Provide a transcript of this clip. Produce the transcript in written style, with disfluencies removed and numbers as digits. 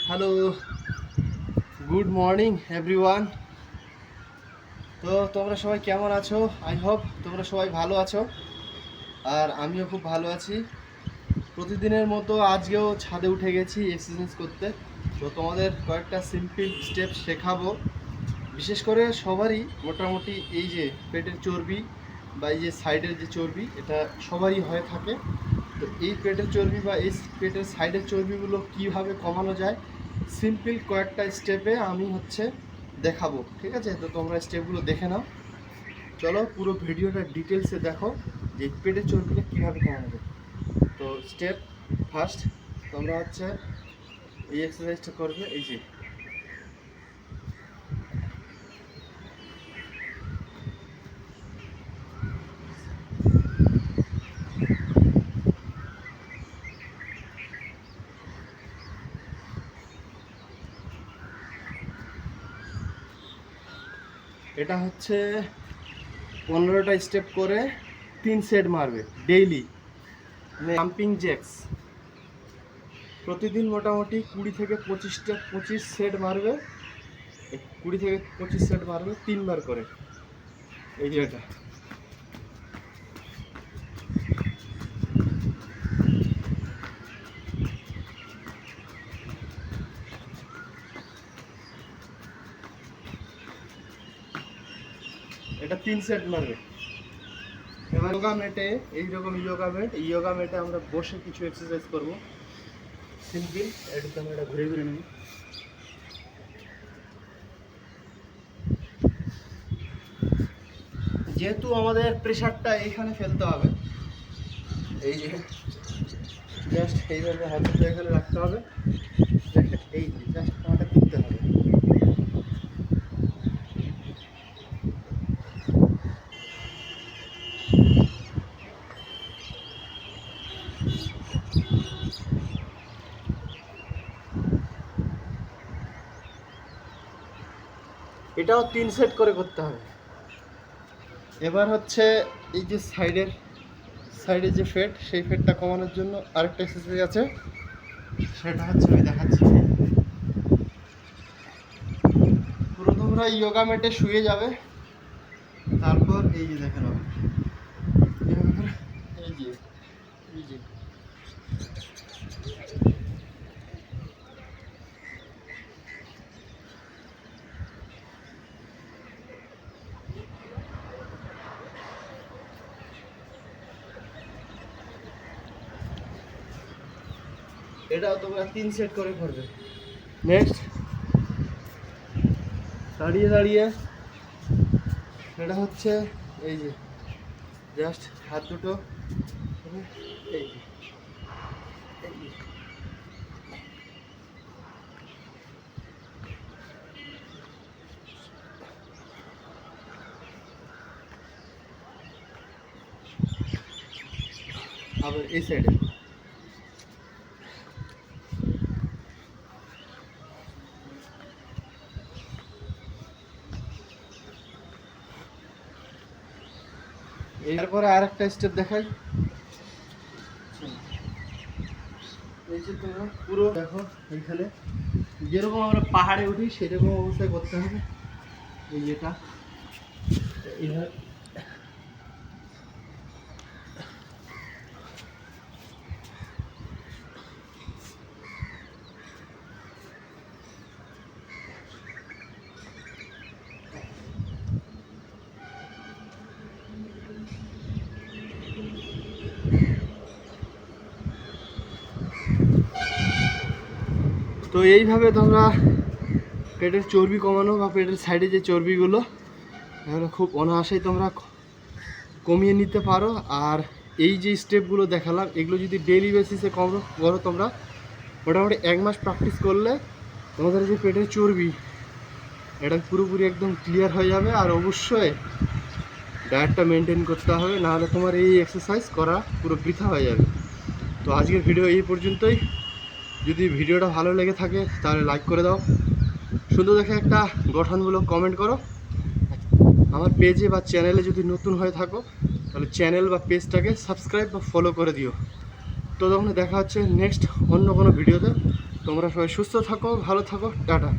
Hello, good morning everyone. তো তোমরা সবাই কেমন আছো? আই হোপ তোমরা সবাই ভালো আছো, আর আমিও খুব ভালো আছি। প্রতিদিনের মতো আজকেও ছাদে উঠে গেছি এক্সারসাইজ করতে। তো তোমাদের কয়েকটা সিম্পল স্টেপ শেখাবো। বিশেষ করে সবারই মোটামুটি এই যে পেটের চর্বি বা এই যে সাইডের যে চর্বি, এটা সবারই হয়ে থাকে। তো এই পেটের চর্বি বা এই পেটের সাইডের চর্বিগুলো কিভাবে কমানো যায়, সিম্পল কয়েকটা স্টেপে আমি দেখাবো। ঠিক আছে, তো তোমরা স্টেপগুলো দেখে নাও। চলো পুরো ভিডিওটা ডিটেলসে দেখো যে পেটের চর্বিটা কীভাবে কমানো যায়। তো স্টেপ ফার্স্ট, তোমরা এই এক্সারসাইজটা করবে। এই যে এটা 15টা স্টেপ করে 3 সেট মারবে ডেইলি, মানে জাম্পিং জ্যাক্স। প্রতিদিন মোটামুটি 20 থেকে 25 সেট মারবে। 20 থেকে 25 সেট মারবে 3 বার করে। এই যে এটা 3 সেট মারবে। এবার যোগা ম্যাটে, এইরকম যোগা ম্যাটে আমরা বসে কিছু এক্সারসাইজ করব সিম্পল। এটা আমরা ঘুরে ঘুরে নেব। যেহেতু আমাদের প্রেশারটা এইখানে ফেলতে হবে, এই যে জাস্ট এইভাবে হাতটা এখানে রাখতে হবে, এই যে জাস্ট পাটা তুলতে হবে। এটাও 3 সেট করে করতে হবে। এবার এই যে সাইডে যে ফ্যাট, সেই ফ্যাটটা কমানোর জন্য আরেকটা এক্সারসাইজ আছে, সেটা আমি দেখাচ্ছি। পুরো তোমরা যোগা ম্যাটে শুয়ে যাবে, তারপর এই যে দেখে নাও, এই যে এই যে এটাও তোমরা 3 সেট করে করবে। নেক্সট, দাঁড়িয়ে দাঁড়িয়ে এটা এই যে জাস্ট হাত দুটো এই যে আবার এই সাইডে। এরপরে আরেকটা স্টেপ দেখাই। এই যে তোমরা পুরো দেখো, এইখানে যেরকম আমরা পাহাড়ে উঠি সেরকম অবস্থায় করতে হবে। এই যেটা এইভাবে তো এইভাবে তোমরা পেটের চর্বি কমানো বা পেটের সাইডে যে চর্বিগুলো, এগুলো খুব অনায়াসেই তোমরা কমিয়ে নিতে পারো। আর এই যে স্টেপগুলো দেখালাম, এগুলো যদি ডেইলি বেসিসে করো তোমরা, মোটামুটি 1 মাস প্র্যাকটিস করলে তোমাদের যে পেটের চর্বি, এটা পুরোপুরি একদম ক্লিয়ার হয়ে যাবে। আর অবশ্যই ডায়েটটা মেনটেন করতে হবে, নাহলে তোমার এই এক্সারসাইজ করা পুরো বৃথা হয়ে যাবে। তো আজকের ভিডিও এই পর্যন্তই। যদি ভিডিওটা ভালো লেগে থাকে তাহলে লাইক করে দাও, সুন্দর দেখে একটা গঠনমূলক কমেন্ট করো। আমার পেজে বা চ্যানেলে যদি নতুন হয়ে থাকো তাহলে চ্যানেল বা পেজটাকে সাবস্ক্রাইব বা ফলো করে দিও। তো তখন দেখা হচ্ছে নেক্সট অন্য কোনো ভিডিওতে। তোমরা সবাই সুস্থ থাকো, ভালো থাকো, টাটা।